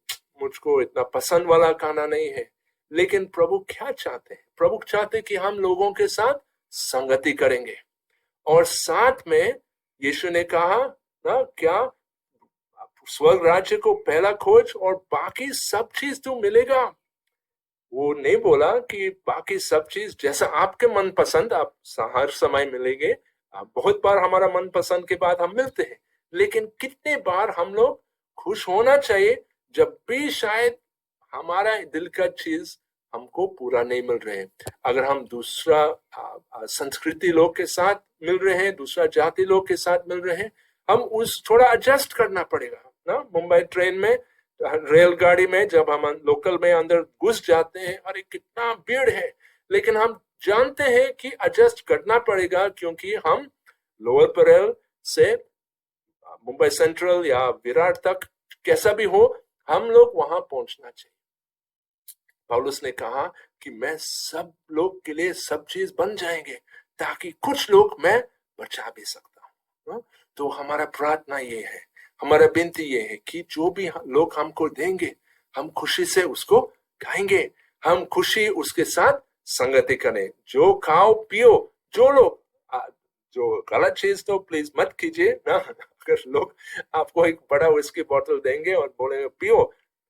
मुझको इतना पसंद वाला खाना नहीं है। लेकिन प्रभु क्या चाहते हैं? प्रभु चाहते कि हम लोगों के साथ संगति करेंगे, और साथ में यीशु ने कहा ना, क्या स्वर्ग राज्य को पहला खोज और बाकी सब चीज तो मिलेगा। वो नहीं बोला कि बाकी सब चीज जैसा आपके मन पसंद आप हर समय मिलेंगे। बहुत बार हमारा मन पसंद के बाद हम मिलते हैं, लेकिन कितने बार हम लोग खुश होना चाहिए जब भी शायद हमारा दिल का चीज हमको पूरा नहीं मिल रहे हैं। अगर हम दूसरा संस्कृति लोग के साथ मिल रहे हैं, दूसरा जाति लोग के साथ मिल रहे हैं, हम उस थोड़ा एडजस्ट करना पड़ेगा ना। मुंबई ट्रेन में, रेलगाड़ी में जब हम लोकल में अंदर घुस जाते हैं, अरे कितना भीड़ है, लेकिन हम जानते हैं कि एडजस्ट करना पड़ेगा, क्योंकि हम लोअर परेल से मुंबई सेंट्रल या विराट तक कैसा भी हो, हम लोग वहां पहुंचना चाहिए। पौलुस ने कहा कि मैं सब लोग के लिए सब चीज बन जाएंगे, ताकि कुछ लोग मैं बचा भी सकता हूँ। तो हमारा प्रार्थना ये है, हमारा विनती ये है कि जो भी लोग हमको देंगे, हम खुशी से उसको खाएंगे, हम खुशी उसके साथ संगति करें। जो खाओ पियो, जो लोग जो गलत चीज तो प्लीज मत कीजिए ना। अगर लोग आपको एक बड़ा विस्की बोतल देंगे और बोलेंगे पियो,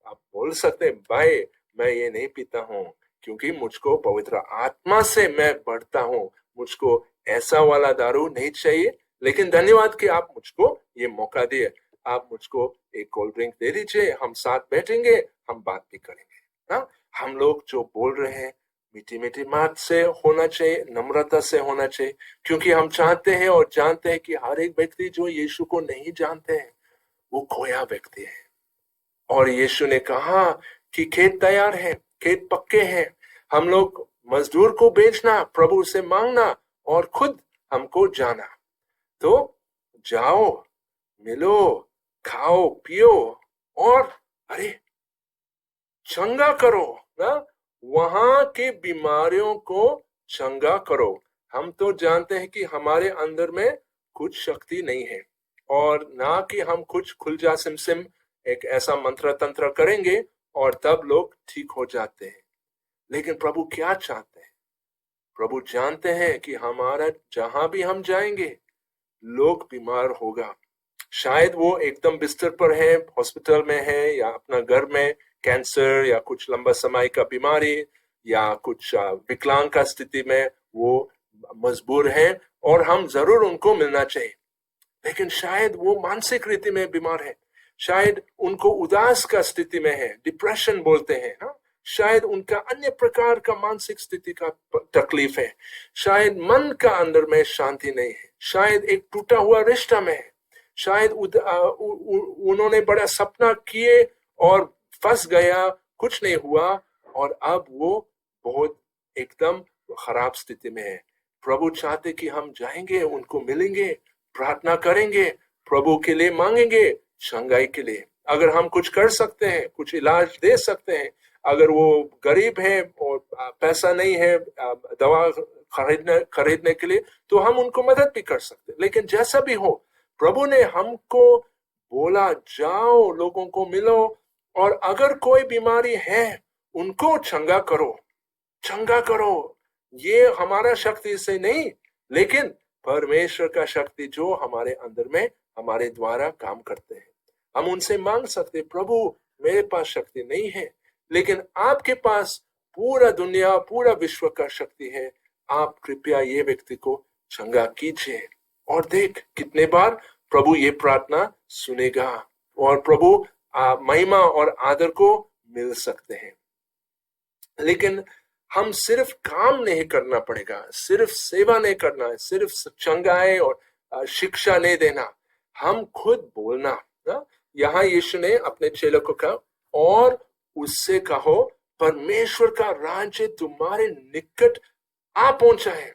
आप बोल सकते हैं भाई मैं ये नहीं पीता हूँ, क्योंकि मुझको पवित्र आत्मा से मैं बढ़ता हूँ, मुझको ऐसा वाला दारू नहीं चाहिए। लेकिन धन्यवाद कि आप मुझको ये मौका दिए, आप मुझको एक कोल्ड ड्रिंक दे दीजिए, हम साथ बैठेंगे, हम बात भी करेंगे ना। हम लोग जो बोल रहे हैं मीठी मीठी बात से होना चाहिए, नम्रता से होना चाहिए, क्योंकि हम चाहते हैं और जानते हैं कि हर एक व्यक्ति जो यीशु को नहीं जानते हैं वो खोया व्यक्ति है। और यीशु ने कहा कि खेत तैयार है, खेत पक्के हैं, हम लोग मजदूर को बेचना, प्रभु से मांगना और खुद हमको जाना। तो जाओ, मिलो, खाओ पियो और अरे चंगा करो ना, वहां की बीमारियों को चंगा करो। हम तो जानते हैं कि हमारे अंदर में कुछ शक्ति नहीं है, और ना कि हम कुछ खुलजा सिमसिम एक ऐसा मंत्र तंत्र करेंगे और तब लोग ठीक हो जाते हैं। लेकिन प्रभु क्या चाहते हैं? प्रभु जानते हैं कि हमारा जहां भी हम जाएंगे लोग बीमार होगा। शायद वो एकदम बिस्तर पर है, हॉस्पिटल में है, या अपना घर में कैंसर या कुछ लंबा समय का बीमारी या कुछ विकलांग का स्थिति में वो मजबूर है, और हम जरूर उनको मिलना चाहिए। लेकिन शायद वो मानसिक रीति में बीमार है, शायद उनको उदास का स्थिति में है, डिप्रेशन बोलते हैं हाँ? शायद उनका अन्य प्रकार का मानसिक स्थिति का तकलीफ है, शायद मन का अंदर में शांति नहीं है, शायद एक टूटा हुआ रिश्ता में है, शायद उन्होंने बड़ा सपना किए और फंस गया, कुछ नहीं हुआ, और अब वो बहुत एकदम खराब स्थिति में है। प्रभु चाहते कि हम जाएंगे, उनको मिलेंगे, प्रार्थना करेंगे, प्रभु के लिए मांगेंगे, चंगाई के लिए। अगर हम कुछ कर सकते हैं, कुछ इलाज दे सकते हैं, अगर वो गरीब है और पैसा नहीं है दवा खरीदने के लिए, तो हम उनको मदद भी कर सकते हैं। लेकिन जैसा भी हो, प्रभु ने हमको बोला जाओ, लोगों को मिलो, और अगर कोई बीमारी है उनको चंगा करो, चंगा करो। ये हमारा शक्ति से नहीं, लेकिन परमेश्वर का शक्ति जो हमारे अंदर में हमारे द्वारा काम करते हैं। हम उनसे मांग सकते, प्रभु मेरे पास शक्ति नहीं है, लेकिन आपके पास पूरा दुनिया, पूरा विश्व का शक्ति है, आप कृपया ये व्यक्ति को चंगा कीजिए। और देख कितने बार प्रभु ये प्रार्थना सुनेगा और प्रभु महिमा और आदर को मिल सकते हैं। लेकिन हम सिर्फ काम नहीं करना पड़ेगा, सिर्फ सेवा नहीं करना है, सिर्फ चंगाई और शिक्षा नहीं देना, हम खुद बोलना। यहाँ यीशु ने अपने चेलों को कहा, और उससे कहो परमेश्वर का राज्य तुम्हारे निकट आ पहुंचा है,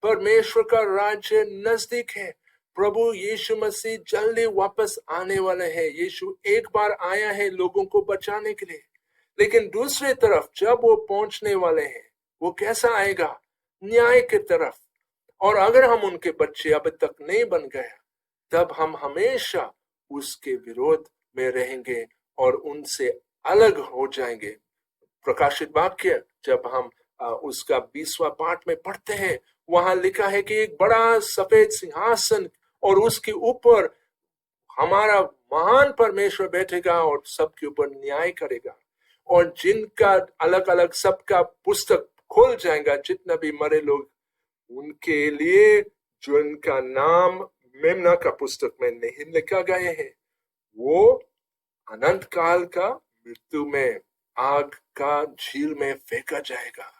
परमेश्वर का राज्य नजदीक है। प्रभु यीशु मसीह जल्दी वापस आने वाले हैं। यीशु एक बार आया है लोगों को बचाने के लिए, लेकिन दूसरी तरफ जब वो पहुंचने वाले हैं, वो कैसा आएगा? न्याय की तरफ। और अगर हम उनके बच्चे अब तक नहीं बन गए, तब हम हमेशा उसके विरोध में रहेंगे और उनसे अलग हो जाएंगे। प्रकाशित वाक्य जब हम उसका 20वां पाठ में पढ़ते हैं, वहां लिखा है कि एक बड़ा सफेद सिंहासन और उसके ऊपर हमारा महान परमेश्वर बैठेगा और सबके ऊपर न्याय करेगा। और जिनका अलग अलग सबका पुस्तक खोल जाएगा, जितना भी मरे लोग, उनके लिए जो इनका नाम मेमना का पुस्तक में नहीं लिखा गया है, वो अनंत काल का मृत्यु में आग का झील में फेंका जाएगा।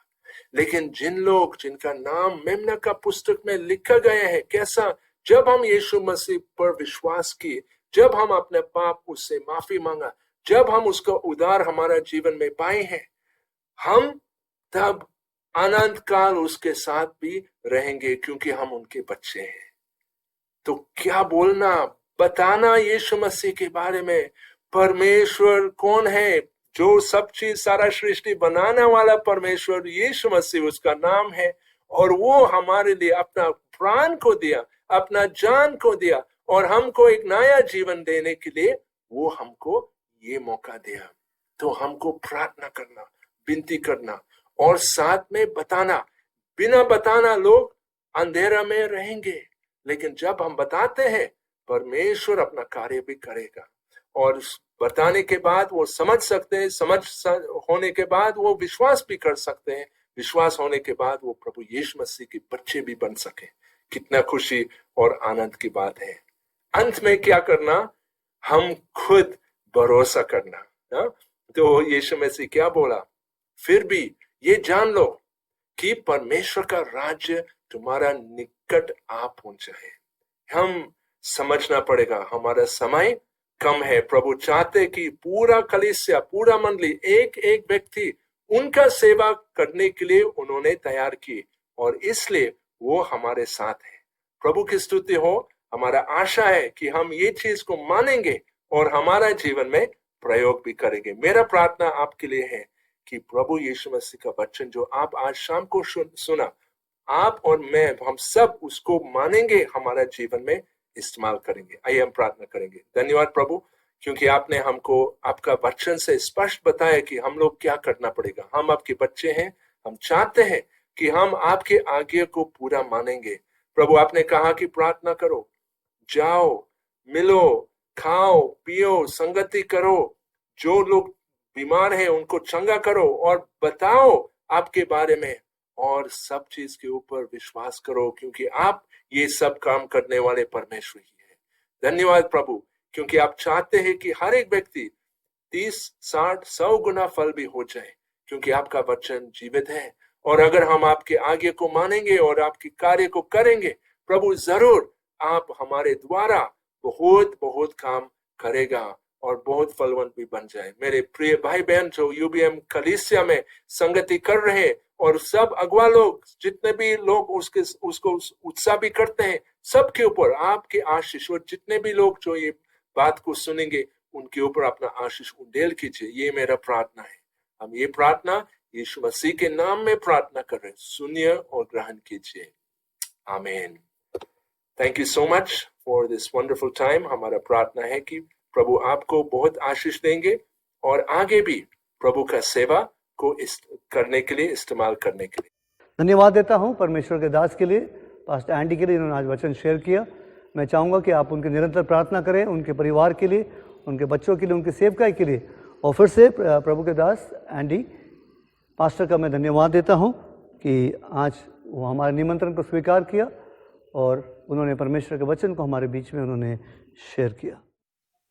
लेकिन जिनका नाम मेमना का पुस्तक में लिखा गया है, कैसा? जब हम यीशु मसीह पर विश्वास किए, जब हम अपने पाप उससे माफी मांगा, जब हम उसका उद्धार हमारा जीवन में पाए हैं, हम तब अनंत काल उसके साथ भी रहेंगे, क्योंकि हम उनके बच्चे हैं। तो क्या बोलना, बताना यीशु मसीह के बारे में। परमेश्वर कौन है? जो सब चीज, सारा सृष्टि बनाने वाला परमेश्वर यीशु मसीह उसका नाम है, और वो हमारे लिए अपना प्राण को दिया, अपना जान को दिया, और हमको एक नया जीवन देने के लिए वो हमको ये मौका दिया। तो हमको प्रार्थना करना, विनती करना और साथ में बताना। बिना बताना लोग अंधेरा में रहेंगे, लेकिन जब हम बताते हैं, परमेश्वर अपना कार्य भी करेगा। और बताने के बाद वो समझ सकते हैं, समझ होने के बाद वो विश्वास भी कर सकते हैं, विश्वास होने के बाद वो प्रभु यीशु मसीह के बच्चे भी बन सके। कितना खुशी और आनंद की बात है। अंत में क्या करना? हम खुद भरोसा करना। तो यीशु मसीह क्या बोला? फिर भी ये जान लो कि परमेश्वर का राज्य तुम्हारा निकट आ पहुंचा है। हम समझना पड़ेगा, हमारा समय कम है। प्रभु चाहते कि पूरा कलीसिया, पूरा मंडली, एक एक व्यक्ति उनका सेवा करने के लिए उन्होंने तैयार की, और इसलिए वो हमारे साथ है। प्रभु की स्तुति हो। हमारा आशा है कि हम ये चीज को मानेंगे और हमारा जीवन में प्रयोग भी करेंगे। मेरा प्रार्थना आपके लिए है कि प्रभु यीशु मसीह का वचन जो आप आज शाम को सुना, आप और मैं, हम सब उसको मानेंगे, हमारा जीवन में इस्तेमाल करेंगे। आइए हम प्रार्थना करेंगे। धन्यवाद प्रभु, क्योंकि आपने हमको आपका वचन से स्पष्ट बताया कि हम लोग क्या करना पड़ेगा। हम आपके बच्चे हैं, हम चाहते हैं कि हम आपके आज्ञा को पूरा मानेंगे। प्रभु आपने कहा कि प्रार्थना करो, जाओ, मिलो, खाओ, पियो, संगति करो, जो लोग बीमार हैं उनको चंगा करो, और बताओ आपके बारे में, और सब चीज के ऊपर विश्वास करो, क्योंकि आप ये सब काम करने वाले परमेश्वर ही है। धन्यवाद प्रभु, क्योंकि आप चाहते हैं कि हर एक व्यक्ति 30, 60, 100 गुना फल भी हो जाए, क्योंकि आपका वचन जीवित है। और अगर हम आपके आगे को मानेंगे और आपके कार्य को करेंगे, प्रभु जरूर आप हमारे द्वारा बहुत बहुत काम करेगा और बहुत फलवंत भी बन जाए। मेरे प्रिय भाई बहन जो यूबीएम कलीसिया में संगति कर रहे, और सब अगुवा लोग, जितने भी लोग उसको उत्साह भी करते हैं, सबके ऊपर आपके आशीष, और जितने भी लोग जो ये बात को सुनेंगे उनके ऊपर अपना आशीष उंडेल कीजिए। ये मेरा प्रार्थना है। हम ये प्रार्थना यीशु मसीह के नाम में प्रार्थना कर रहे हैं, सुनिए और ग्रहण कीजिए। आमीन। Thank you so much for this wonderful time. हमारा प्रार्थना है कि प्रभु आपको बहुत आशीष देंगे और आगे भी प्रभु का सेवा को करने के लिए, इस्तेमाल करने के लिए। धन्यवाद देता हूं परमेश्वर के दास के लिए, पास्टर एंडी के लिए, इन्होंने आज वचन शेयर किया। मैं चाहूँगा कि आप उनकी निरंतर प्रार्थना करें, उनके परिवार के लिए, उनके बच्चों के लिए, उनकी सेवकाई के लिए। और फिर से प्रभु के दास एंडी पास्टर का मैं धन्यवाद देता हूँ कि आज वो हमारे निमंत्रण को स्वीकार किया और उन्होंने परमेश्वर के वचन को हमारे बीच में उन्होंने शेयर किया।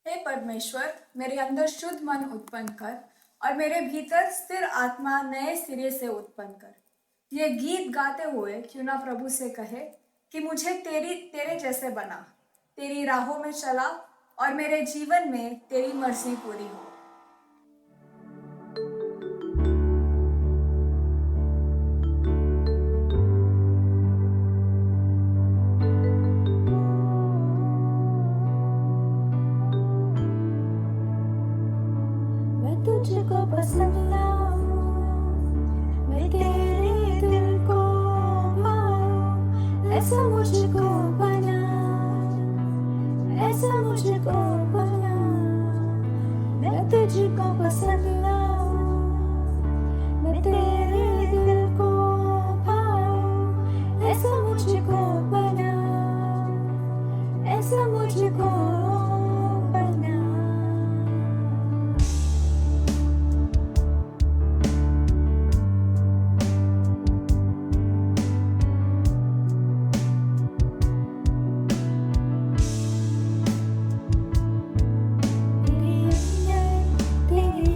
हे परमेश्वर, मेरे अंदर शुद्ध मन उत्पन्न कर और मेरे भीतर स्थिर आत्मा नए सिरे से उत्पन्न कर। ये गीत गाते हुए क्यों ना प्रभु से कहे कि मुझे तेरे जैसे बना, तेरी राहों में चला और मेरे जीवन में तेरी मर्जी पूरी हो। मैं तुझको पसंद आऊं, मैं तेरे दिल को भाऊं, ऐसा मुझको बना, ऐसा मुझको बना। मैं तुझको पसंद आऊं, मैं तेरे दिल को भाऊं, ऐसा मुझको बना, ऐसा मुझको बना। तेरे अंदर तेरी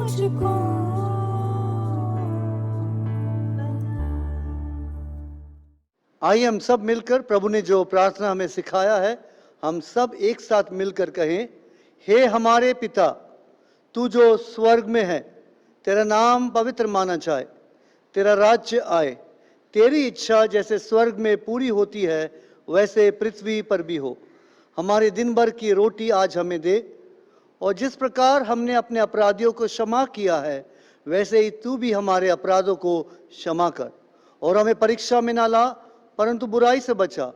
मुझको आइए हम सब मिलकर प्रभु ने जो प्रार्थना हमें सिखाया है, हम सब एक साथ मिलकर कहें, हे हमारे पिता, तू जो स्वर्ग में है, तेरा नाम पवित्र माना जाए, तेरा राज्य आए, तेरी इच्छा जैसे स्वर्ग में पूरी होती है वैसे पृथ्वी पर भी हो। हमारे दिन भर की रोटी आज हमें दे, और जिस प्रकार हमने अपने अपराधियों को क्षमा किया है वैसे ही तू भी हमारे अपराधों को क्षमा कर, और हमें परीक्षा में ना ला परंतु बुराई से बचा,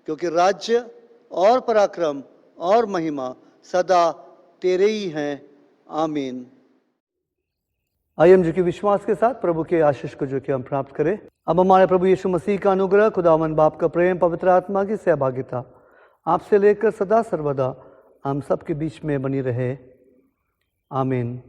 क्योंकि राज्य और पराक्रम और महिमा सदा तेरे ही हैं। आमीन। आइए हम जो कि विश्वास के साथ प्रभु के आशीष को जो कि हम प्राप्त करें। अब हमारे प्रभु यीशु मसीह का अनुग्रह, खुदावंद बाप का प्रेम, पवित्र आत्मा की सहभागिता आपसे लेकर सदा सर्वदा हम सबके बीच में बनी रहे। आमीन।